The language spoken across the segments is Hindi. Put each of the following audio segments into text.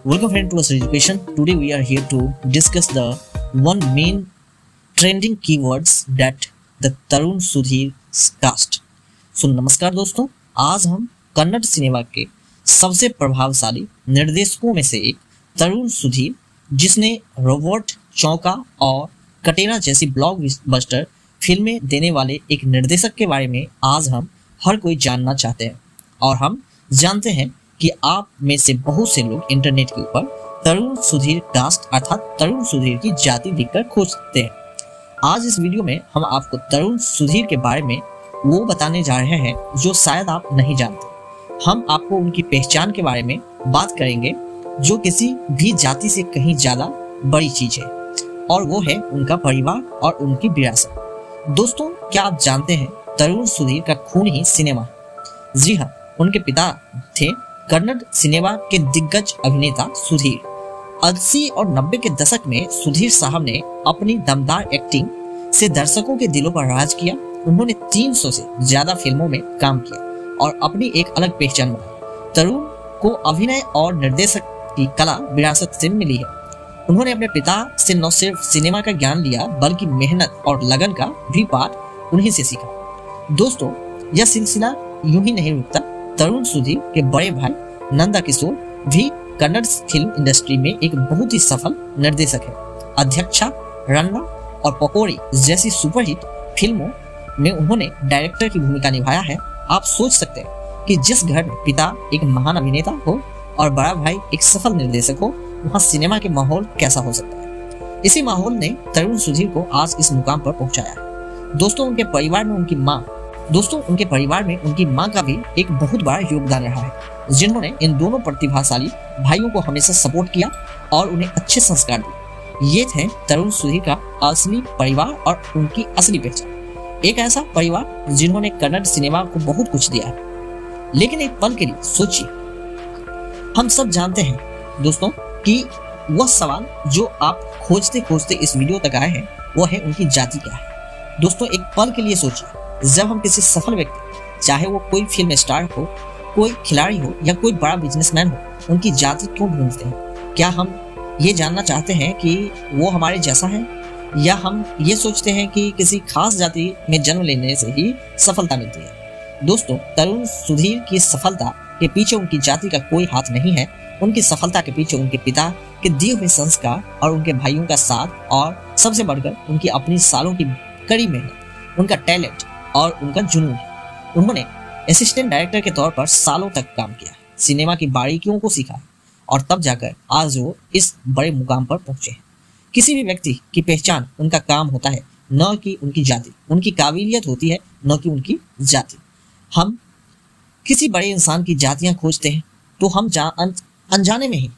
Welcome friend to Us Education. Today we are here to discuss the one main trending keywords that the Tarun Sudhir cast. So नमस्कार दोस्तों, आज हम कन्नड़ सिनेमा के सबसे प्रभावशाली निर्देशकों में से एक तरुण सुधीर, जिसने रोबोट, चौका और कटेरा जैसी ब्लॉकबस्टर फिल्में देने वाले एक निर्देशक के बारे में आज हम हर कोई जानना चाहते हैं। और हम जानते हैं कि आप में से बहुत से लोग इंटरनेट के ऊपर तरुण सुधीर कास्ट अर्थात तरुण सुधीर की जाति लिखकर खोजते हैं। आज इस वीडियो में हम आपको तरुण सुधीर के बारे में वो बताने जा रहे हैं जो शायद आप नहीं जानते। हम आपको उनकी पहचान के बारे में बात करेंगे जो किसी भी जाति से कहीं ज़्यादा बड़ी चीज़ है, और वो है उनका परिवार और उनकी विरासत। दोस्तों, क्या आप जानते हैं तरुण सुधीर का खून ही सिनेमा है। जी हाँ, उनके पिता थे कन्नड़ सिनेमा के दिग्गज अभिनेता सुधीर। 80 और 90 के दशक में सुधीर साहब ने अपनी दमदार एक्टिंग से दर्शकों के दिलों पर राज किया। उन्होंने 300 से ज्यादा फिल्मों में काम किया और अपनी एक अलग पहचान बनाई। तरुण को अभिनय और निर्देशक की कला विरासत से मिली है। उन्होंने अपने पिता से न सिर्फ सिनेमा का ज्ञान लिया बल्कि मेहनत और लगन का भी पाठ उन्हीं से सीखा। दोस्तों, यह सिलसिला यूं ही नहीं रुकता। तरुण सुधीर के बड़े भाई नंदा किशोर भी कन्नड़ फिल्म इंडस्ट्री में एक बहुत ही सफल निर्देशक है। अध्यक्षा, रन्ना और पकोड़ी जैसी सुपरहिट फिल्मों में उन्होंने डायरेक्टर की भूमिका निभाया है। आप सोच सकते हैं कि जिस घर में पिता एक महान अभिनेता हो और बड़ा भाई एक सफल निर्देशक हो, वहाँ सिनेमा के माहौल कैसा हो सकता है। इसी माहौल ने तरुण सुधीर को आज इस मुकाम पर पहुंचाया है। दोस्तों, उनके परिवार में उनकी माँ का भी एक बहुत बड़ा योगदान रहा है, जिन्होंने इन दोनों प्रतिभाशाली भाइयों को हमेशा सपोर्ट किया और उन्हें अच्छे संस्कार दिए। ये थे तरुण सुधीर का असली परिवार और उनकी असली पहचान। एक ऐसा परिवार जिन्होंने कन्नड़ सिनेमा को बहुत कुछ दिया है। लेकिन एक पल के लिए सोचिए, हम सब जानते हैं दोस्तों कि वह सवाल जो आप खोजते खोजते इस वीडियो तक आए हैं, वो है उनकी जाति क्या है। दोस्तों, एक पल के लिए सोचिए, जब हम किसी सफल व्यक्ति, चाहे वो कोई फिल्म स्टार हो, कोई खिलाड़ी हो या कोई बड़ा बिजनेसमैन हो, उनकी जाति क्यों ढूंढते हैं? क्या हम ये जानना चाहते हैं कि वो हमारे जैसा है, या हम ये सोचते हैं कि किसी खास जाति में जन्म लेने से ही सफलता मिलती है? दोस्तों, तरुण सुधीर की सफलता के पीछे उनकी जाति का कोई हाथ नहीं है। उनकी सफलता के पीछे उनके पिता के दिए हुए संस्कार और उनके भाइयों का साथ, और सबसे बढ़कर उनकी अपनी सालों की कड़ी मेहनत, उनका टैलेंट और उनका जुनून है। उन्होंने असिस्टेंट डायरेक्टर के तौर पर सालों तक काम किया, सिनेमा की बारीकियों को सीखा, और तब जाकर आज वो इस बड़े मुकाम पर पहुंचे हैं। किसी भी व्यक्ति की पहचान उनका काम होता है, न कि उनकी जाति। उनकी काबिलियत होती है, न कि उनकी जाति। हम किसी बड़े इंसान की जातियां खोजते हैं तो हम अनजाने में ही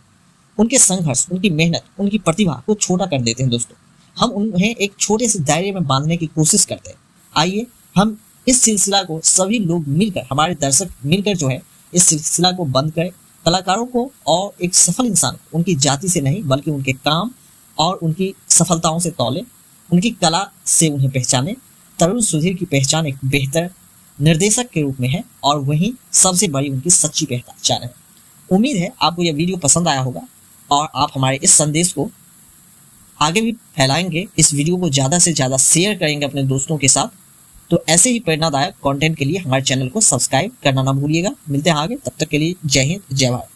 उनके संघर्ष, उनकी मेहनत, उनकी प्रतिभा को छोटा कर देते हैं। दोस्तों, हम उन्हें एक छोटे से दायरे में बांधने की कोशिश करते हैं। आइए हम इस सिलसिला को सभी लोग मिलकर, हमारे दर्शक मिलकर जो है इस सिलसिला को बंद करें। कलाकारों को और एक सफल इंसान उनकी जाति से नहीं बल्कि उनके काम और उनकी सफलताओं से तौले, उनकी कला से उन्हें पहचाने। तरुण सुधीर की पहचान एक बेहतर निर्देशक के रूप में है, और वही सबसे बड़ी उनकी सच्ची पहचान है। उम्मीद है आपको यह वीडियो पसंद आया होगा और आप हमारे इस संदेश को आगे भी फैलाएंगे। इस वीडियो को ज़्यादा से ज़्यादा शेयर करेंगे अपने दोस्तों के साथ। तो ऐसे ही प्रेरणादायक कंटेंट के लिए हमारे चैनल को सब्सक्राइब करना ना भूलिएगा। मिलते हैं आगे, तब तक के लिए जय हिंद, जय भारत।